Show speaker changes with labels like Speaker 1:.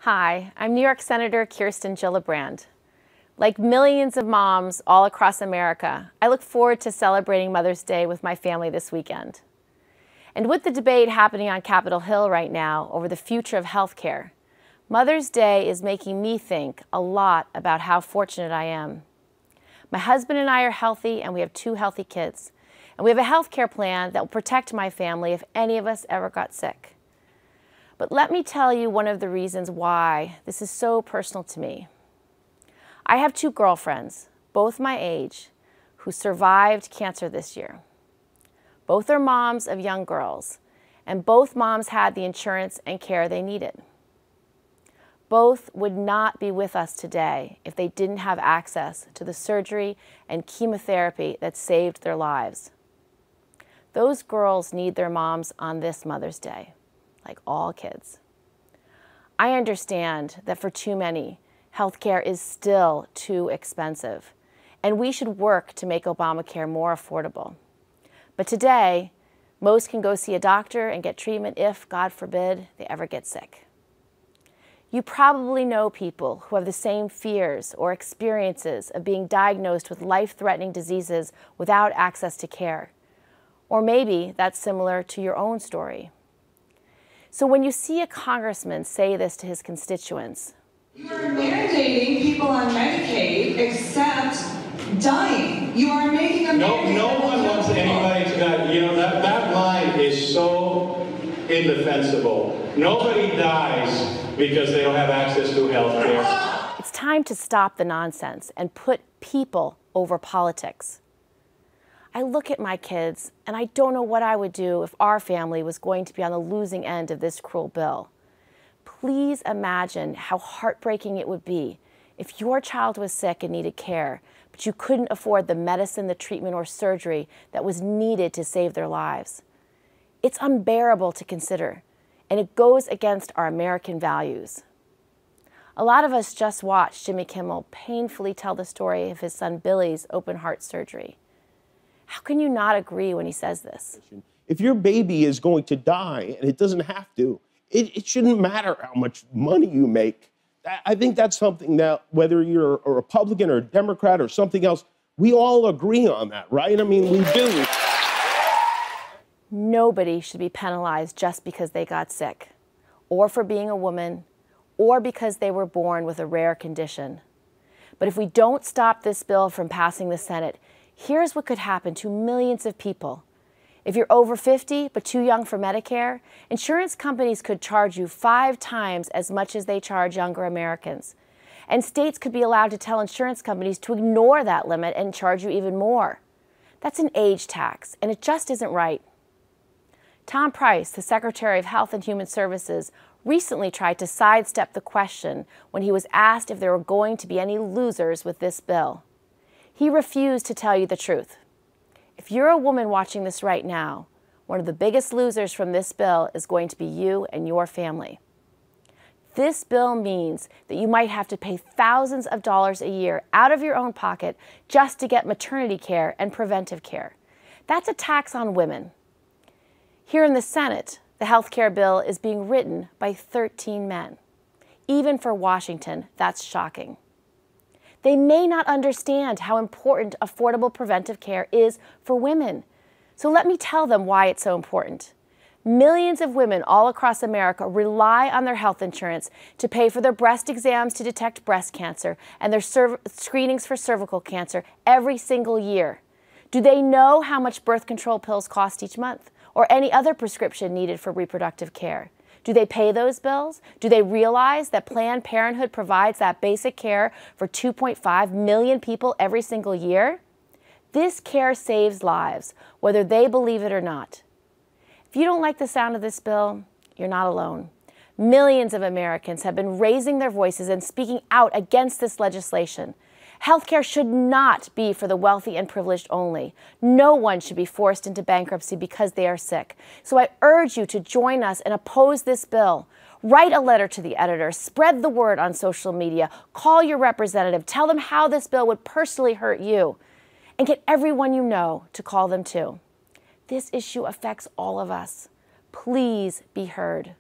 Speaker 1: Hi, I'm New York Senator Kirsten Gillibrand. Like millions of moms all across America, I look forward to celebrating Mother's Day with my family this weekend. And with the debate happening on Capitol Hill right now over the future of healthcare, Mother's Day is making me think a lot about how fortunate I am. My husband and I are healthy, and we have 2 healthy kids. And we have a healthcare plan that will protect my family if any of us ever got sick. But let me tell you one of the reasons why this is so personal to me. I have 2 girlfriends, both my age, who survived cancer this year. Both are moms of young girls, and both moms had the insurance and care they needed. Both would not be with us today if they didn't have access to the surgery and chemotherapy that saved their lives. Those girls need their moms on this Mother's Day, like all kids. I understand that for too many, healthcare is still too expensive, and we should work to make Obamacare more affordable. But today, most can go see a doctor and get treatment if, God forbid, they ever get sick. You probably know people who have the same fears or experiences of being diagnosed with life-threatening diseases without access to care. Or maybe that's similar to your own story. So when you see a congressman say this to his constituents,
Speaker 2: you are mandating people on Medicaid except dying. You are making a mandate.
Speaker 3: No one wants anybody to die. You know, that line is so indefensible. Nobody dies because they don't have access to health care.
Speaker 1: It's time to stop the nonsense and put people over politics. I look at my kids, and I don't know what I would do if our family was going to be on the losing end of this cruel bill. Please imagine how heartbreaking it would be if your child was sick and needed care, but you couldn't afford the medicine, the treatment, or surgery that was needed to save their lives. It's unbearable to consider, and it goes against our American values. A lot of us just watched Jimmy Kimmel painfully tell the story of his son Billy's open heart surgery. How can you not agree when he says this?
Speaker 4: If your baby is going to die, and it doesn't have to, it shouldn't matter how much money you make. I think that's something that, whether you're a Republican or a Democrat or something else, we all agree on that, right? I mean, we do.
Speaker 1: Nobody should be penalized just because they got sick, or for being a woman, or because they were born with a rare condition. But if we don't stop this bill from passing the Senate, here's what could happen to millions of people. If you're over 50 but too young for Medicare, insurance companies could charge you 5 times as much as they charge younger Americans. And states could be allowed to tell insurance companies to ignore that limit and charge you even more. That's an age tax, and it just isn't right. Tom Price, the Secretary of Health and Human Services, recently tried to sidestep the question when he was asked if there were going to be any losers with this bill. He refused to tell you the truth. If you're a woman watching this right now, one of the biggest losers from this bill is going to be you and your family. This bill means that you might have to pay thousands of dollars a year out of your own pocket just to get maternity care and preventive care. That's a tax on women. Here in the Senate, the health care bill is being written by 13 men. Even for Washington, that's shocking. They may not understand how important affordable preventive care is for women. So let me tell them why it's so important. Millions of women all across America rely on their health insurance to pay for their breast exams to detect breast cancer and their screenings for cervical cancer every single year. Do they know how much birth control pills cost each month, or any other prescription needed for reproductive care? Do they pay those bills? Do they realize that Planned Parenthood provides that basic care for 2.5 million people every single year? This care saves lives, whether they believe it or not. If you don't like the sound of this bill, you're not alone. Millions of Americans have been raising their voices and speaking out against this legislation. Healthcare should not be for the wealthy and privileged only. No one should be forced into bankruptcy because they are sick. So I urge you to join us and oppose this bill. Write a letter to the editor, spread the word on social media, call your representative, tell them how this bill would personally hurt you, and get everyone you know to call them too. This issue affects all of us. Please be heard.